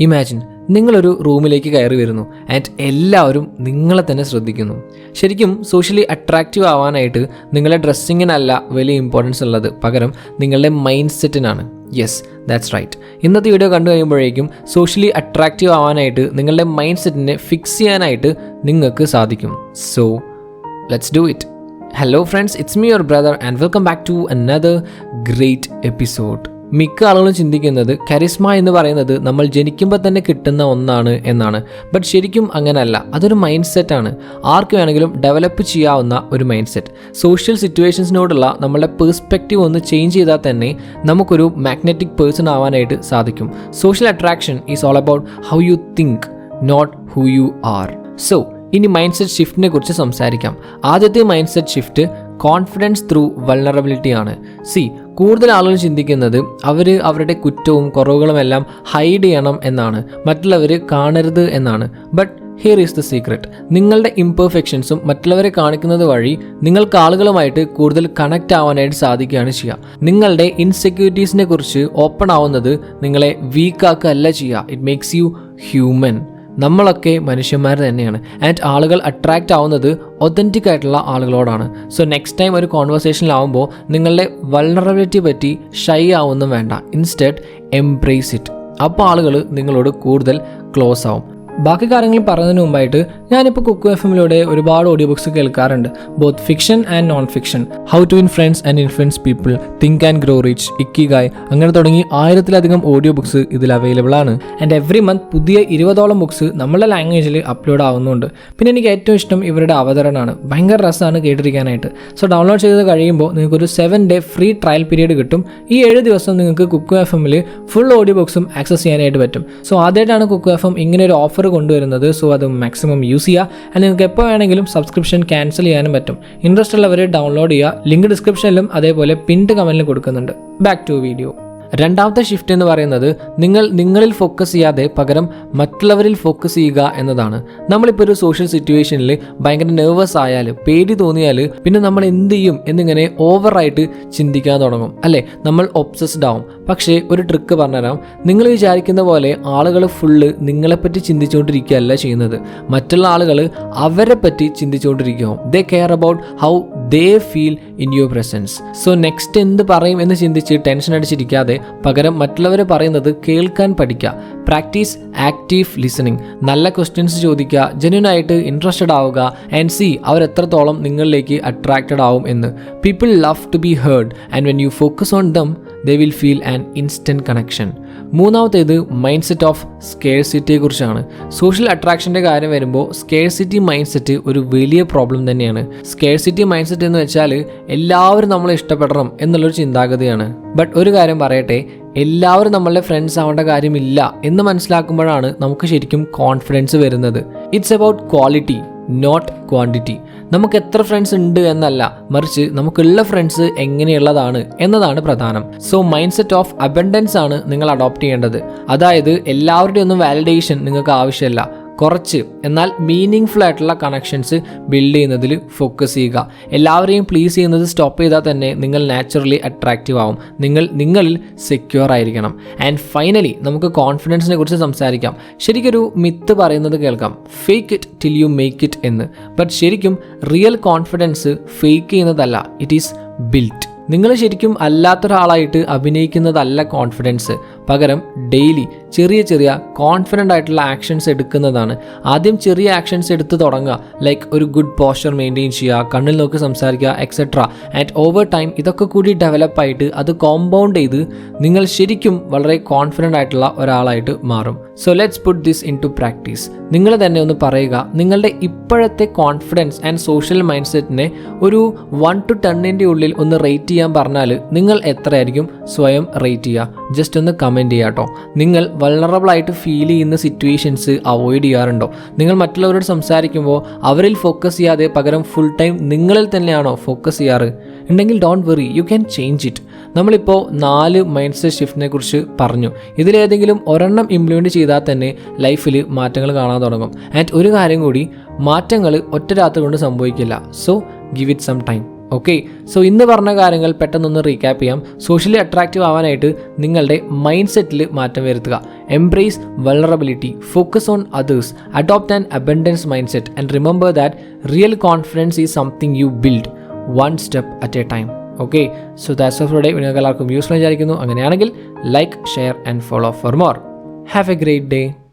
Imagine നിങ്ങളൊരു റൂമിലേക്ക് കയറി വരുന്നു ആൻഡ് എല്ലാവരും നിങ്ങളെ തന്നെ ശ്രദ്ധിക്കുന്നു. ശരിക്കും സോഷ്യലി അട്രാക്റ്റീവ് ആവാനായിട്ട് നിങ്ങളുടെ ഡ്രസ്സിങ്ങിനല്ല വലിയ ഇമ്പോർട്ടൻസ് ഉള്ളത്, പകരം നിങ്ങളുടെ മൈൻഡ് സെറ്റിനാണ്. Yes, that's right. ഇന്നത്തെ വീഡിയോ കണ്ടു കഴിയുമ്പോഴേക്കും സോഷ്യലി അട്രാക്റ്റീവ് ആവാനായിട്ട് നിങ്ങളുടെ മൈൻഡ് സെറ്റിനെ ഫിക്സ് ചെയ്യാനായിട്ട് നിങ്ങൾക്ക് സാധിക്കും. So let's do it. Hello friends, it's me your brother and welcome back to another great episode. മിക്ക ആളുകളും ചിന്തിക്കുന്നത് കരിസ്മ എന്ന് പറയുന്നത് നമ്മൾ ജനിക്കുമ്പോൾ തന്നെ കിട്ടുന്ന ഒന്നാണ് എന്നാണ്. ബട്ട് ശരിക്കും അങ്ങനെയല്ല. അതൊരു മൈൻഡ് സെറ്റാണ്. ആർക്ക് വേണമെങ്കിലും ഡെവലപ്പ് ചെയ്യാവുന്ന ഒരു മൈൻഡ് സെറ്റ്. സോഷ്യൽ സിറ്റുവേഷൻസിനോടുള്ള നമ്മളുടെ പെർസ്പെക്റ്റീവ് ഒന്ന് ചേഞ്ച് ചെയ്താൽ തന്നെ നമുക്കൊരു മാഗ്നറ്റിക് പേഴ്സൺ ആവാനായിട്ട് സാധിക്കും. Social attraction is all about how you think, not who you are. So ഇനി മൈൻഡ് സെറ്റ് ഷിഫ്റ്റിനെ കുറിച്ച് സംസാരിക്കാം. ആദ്യത്തെ mindset shift confidence through vulnerability ആണ്. കൂടുതൽ ആളുകൾ ചിന്തിക്കുന്നത് അവർ അവരുടെ കുറ്റവും കുറവുകളും എല്ലാം ഹൈഡ് ചെയ്യണം എന്നാണ്, മറ്റുള്ളവർ കാണരുത് എന്നാണ്. But here is the secret. നിങ്ങളുടെ ഇംപെർഫെക്ഷൻസും മറ്റുള്ളവരെ കാണിക്കുന്നത് വഴി നിങ്ങൾക്ക് ആളുകളുമായിട്ട് കൂടുതൽ കണക്റ്റ് ആവാനായിട്ട് സാധിക്കുകയാണ് ചെയ്യുക. നിങ്ങളുടെ ഇൻസെക്യൂരിറ്റീസിനെ കുറിച്ച് ഓപ്പൺ ആവുന്നത് നിങ്ങളെ വീക്കാക്കല്ല ചെയ്യുക. It makes you human. നമ്മളൊക്കെ മനുഷ്യന്മാർ തന്നെയാണ് ആൻഡ് ആളുകൾ അട്രാക്റ്റ് ആവുന്നത് ഒതൻറ്റിക് ആയിട്ടുള്ള ആളുകളോടാണ്. സോ നെക്സ്റ്റ് ടൈം ഒരു കോൺവെർസേഷനിലാവുമ്പോൾ നിങ്ങളുടെ വൾണറബിലിറ്റി പറ്റി ഷൈ ആവുന്നും വേണ്ട. Instead embrace it. അപ്പോൾ ആളുകൾ നിങ്ങളോട് കൂടുതൽ ക്ലോസ് ആവും. ബാക്കി കാര്യങ്ങൾ പറയുന്നതിന് മുമ്പായിട്ട് ഞാനിപ്പോൾ കുക്കു FM-ലൂടെ ഒരുപാട് ഓഡിയോ ബുക്സ് കേൾക്കാറുണ്ട്. Both fiction and non fiction. How to influence and influence people, think and grow rich, Ikigai, അങ്ങനെ തുടങ്ങി 1000-ലധികം ഓഡിയോ ബുക്സ് ഇതിൽ അവൈലബിൾ ആണ്. ആൻഡ് എവറി മന്ത് പുതിയ 20ഓളം ബുക്സ് നമ്മളുടെ ലാംഗ്വേജിൽ അപ്ലോഡ് ആവുന്നുണ്ട്. പിന്നെ എനിക്ക് ഏറ്റവും ഇഷ്ടം ഇവരുടെ അവതരണമാണ്. ഭയങ്കര രസമാണ് കേട്ടിരിക്കാനായിട്ട്. സോ ഡൗൺലോഡ് ചെയ്ത് കഴിയുമ്പോൾ നിങ്ങൾക്കൊരു 7-day ഫ്രീ ട്രയൽ പീരീഡ് കിട്ടും. ഈ 7 ദിവസം നിങ്ങൾക്ക് കുക്കു FM-ൽ ഫുൾ ഓഡിയോ ബുക്സും ആക്സസ് ചെയ്യാനായിട്ട് പറ്റും. സോ ആദ്യമായിട്ടാണ് കുക്കു FM ഇങ്ങനെ ഒരു ഓഫർ കൊണ്ടുവരുന്നത്. സോ അത് മാക്സിമം യൂസ് ചെയ്യുക. ആൻഡ് നിങ്ങൾക്ക് എപ്പോൾ വേണമെങ്കിലും സബ്സ്ക്രിപ്ഷൻ ക്യാൻസൽ ചെയ്യാനും പറ്റും. ഇൻട്രസ്റ്റ് ഉള്ളവർ ഡൗൺലോഡ് ചെയ്യുക. ലിങ്ക് ഡിസ്ക്രിപ്ഷനിലും അതേപോലെ പിൻഡ് കമന്റിലും കൊടുക്കുന്നുണ്ട്. Back to video. രണ്ടാമത്തെ ഷിഫ്റ്റ് എന്ന് പറയുന്നത് നിങ്ങളിൽ ഫോക്കസ് ചെയ്യാതെ പകരം മറ്റുള്ളവരിൽ ഫോക്കസ് ചെയ്യുക എന്നതാണ്. നമ്മളിപ്പോൾ ഒരു സോഷ്യൽ സിറ്റുവേഷനിൽ ഭയങ്കര നെർവസ് ആയാൽ, പേടി തോന്നിയാൽ പിന്നെ നമ്മൾ എന്ത് ചെയ്യും എന്നിങ്ങനെ ഓവറായിട്ട് ചിന്തിക്കാൻ തുടങ്ങും അല്ലേ? നമ്മൾ ഒബ്സസ്ഡ് ആവും. പക്ഷേ ഒരു ട്രിക്ക് പറഞ്ഞുതരാം. നിങ്ങൾ വിചാരിക്കുന്ന പോലെ ആളുകൾ ഫുള്ള് നിങ്ങളെപ്പറ്റി ചിന്തിച്ചുകൊണ്ടിരിക്കുകയല്ല ചെയ്യുന്നത്. മറ്റുള്ള ആളുകൾ അവരെ പറ്റി ചിന്തിച്ചുകൊണ്ടിരിക്കും. They care about how they feel in your presence. So next എന്ത് പറയും എന്ന് ചിന്തിച്ച് ടെൻഷൻ അടിച്ചിരിക്കാതെ പകരം മറ്റുള്ളവർ പറയുന്നത് കേൾക്കാൻ പഠിക്കുക. Practice active listening. നല്ല ക്വസ്റ്റ്യൻസ് ചോദിക്കുക, ജെന്യൂനായിട്ട് ഇൻട്രസ്റ്റഡ് ആവുക ആൻഡ് സീ അവർ എത്രത്തോളം നിങ്ങളിലേക്ക് അട്രാക്റ്റഡ് ആവും എന്ന്. People love to be heard and when you focus on them they will feel an instant connection. മൂന്നാമത്തേത് മൈൻഡ് സെറ്റ് ഓഫ് സ്കേഴ്സിറ്റിയെ കുറിച്ചാണ്. സോഷ്യൽ അട്രാക്ഷൻ്റെ കാര്യം വരുമ്പോൾ സ്കേഴ്സിറ്റി മൈൻഡ് സെറ്റ് ഒരു വലിയ പ്രോബ്ലം തന്നെയാണ്. സ്കേഴ്സിറ്റി മൈൻഡ് സെറ്റ് എന്ന് വെച്ചാൽ എല്ലാവരും നമ്മളെ ഇഷ്ടപ്പെടണം എന്നുള്ളൊരു ചിന്താഗതിയാണ്. ബട്ട് ഒരു കാര്യം പറയട്ടെ, എല്ലാവരും നമ്മളുടെ ഫ്രണ്ട്സ് ആവേണ്ട കാര്യമില്ല എന്ന് മനസ്സിലാക്കുമ്പോഴാണ് നമുക്ക് ശരിക്കും കോൺഫിഡൻസ് വരുന്നത്. It's about quality not quantity. നമുക്ക് എത്ര ഫ്രണ്ട്സ് ഉണ്ട് എന്നല്ല, മറിച്ച് നമുക്കുള്ള ഫ്രണ്ട്സ് എങ്ങനെയുള്ളതാണ് എന്നതാണ് പ്രധാനം. So mind set of abundance ആണ് നിങ്ങൾ അഡോപ്റ്റ് ചെയ്യേണ്ടത്. അതായത് എല്ലാവരുടെയും ഒന്നും വാലിഡേഷൻ നിങ്ങൾക്ക് ആവശ്യമില്ല. കുറച്ച് എന്നാൽ മീനിങ് ഫുൾ ആയിട്ടുള്ള കണക്ഷൻസ് ബിൽഡ് ചെയ്യുന്നതിൽ ഫോക്കസ് ചെയ്യുക. എല്ലാവരെയും പ്ലീസ് ചെയ്യുന്നത് സ്റ്റോപ്പ് ചെയ്താൽ തന്നെ നിങ്ങൾ നാച്ചുറലി അട്രാക്റ്റീവ് ആവും. നിങ്ങളിൽ സെക്യൂർ ആയിരിക്കണം. ആൻഡ് ഫൈനലി നമുക്ക് കോൺഫിഡൻസിനെ കുറിച്ച് സംസാരിക്കാം. ശരിക്കൊരു മിത്ത് പറയുന്നത് കേൾക്കാം, fake it till you make it എന്ന്. ബട്ട് ശരിക്കും റിയൽ കോൺഫിഡൻസ് ഫേക്ക് ചെയ്യുന്നതല്ല, ഇറ്റ് ഈസ് ബിൽറ്റ്. നിങ്ങൾ ശരിക്കും അല്ലാത്തൊരാളായിട്ട് അഭിനയിക്കുന്നതല്ല കോൺഫിഡൻസ്, പകരം ഡെയിലി ചെറിയ ചെറിയ കോൺഫിഡൻ്റ് ആയിട്ടുള്ള ആക്ഷൻസ് എടുക്കുന്നതാണ്. ആദ്യം ചെറിയ ആക്ഷൻസ് എടുത്ത് തുടങ്ങുക. ലൈക്ക് ഒരു ഗുഡ് പോസ്ചർ മെയിൻറ്റെയിൻ ചെയ്യുക, കണ്ണിൽ നോക്കി സംസാരിക്കുക, എക്സെട്ര. ആൻഡ് ഓവർ ടൈം ഇതൊക്കെ കൂടി ഡെവലപ്പായിട്ട് അത് കോമ്പൗണ്ട് ചെയ്ത് നിങ്ങൾ ശരിക്കും വളരെ കോൺഫിഡൻ്റ് ആയിട്ടുള്ള ഒരാളായിട്ട് മാറും. So let's put this into practice. നിങ്ങൾ തന്നെ ഒന്ന് പറയുക, നിങ്ങളുടെ ഇപ്പോഴത്തെ കോൺഫിഡൻസ് ആൻഡ് സോഷ്യൽ മൈൻഡ് സെറ്റിനെ ഒരു 1 to 10 ഉള്ളിൽ ഒന്ന് റേറ്റ് ചെയ്യാൻ പറഞ്ഞാൽ നിങ്ങൾ എത്രയായിരിക്കും സ്വയം റേറ്റ് ചെയ്യുക? ജസ്റ്റ് ഒന്ന് കമൻറ്റ് ചെയ്യുക കേട്ടോ. നിങ്ങൾ വൾണറബിൾ ആയിട്ട് ഫീൽ ചെയ്യുന്ന സിറ്റുവേഷൻസ് അവോയ്ഡ് ചെയ്യാറുണ്ടോ? നിങ്ങൾ മറ്റുള്ളവരോട് സംസാരിക്കുമ്പോൾ അവരിൽ ഫോക്കസ് ചെയ്യാതെ പകരം ഫുൾ ടൈം നിങ്ങളിൽ തന്നെയാണോ ഫോക്കസ് ചെയ്യാറ്? ഉണ്ടെങ്കിൽ don't worry, you can change it. നമ്മളിപ്പോൾ 4 മൈൻഡ് സെറ്റ് ഷിഫ്റ്റിനെ കുറിച്ച് പറഞ്ഞു. ഇതിലേതെങ്കിലും ഒരെണ്ണം ഇംപ്ലിമെൻറ്റ് ചെയ്താൽ തന്നെ ലൈഫിൽ മാറ്റങ്ങൾ കാണാൻ തുടങ്ങും. ആൻഡ് ഒരു കാര്യം കൂടി, മാറ്റങ്ങൾ ഒറ്റ രാത്രി കൊണ്ട് സംഭവിക്കില്ല. So give it some time. Okay, so ഇന്ന് പറഞ്ഞ കാര്യങ്ങൾ പെട്ടെന്നൊന്ന് റീക്യാപ്പ് ചെയ്യാം. സോഷ്യലി അട്രാക്റ്റീവ് ആവാനായിട്ട് നിങ്ങളുടെ മൈൻഡ് സെറ്റിൽ മാറ്റം വരുത്തുക. Embrace vulnerability, focus on others, adopt an abundance mind set and remember that real confidence is something you build one step at A time. Okay, so that's of today. നിങ്ങൾക്ക് എല്ലാവർക്കും useful വിചാരിക്കുന്നു. അങ്ങനെയാണെങ്കിൽ like, share and follow for more. Have A great day.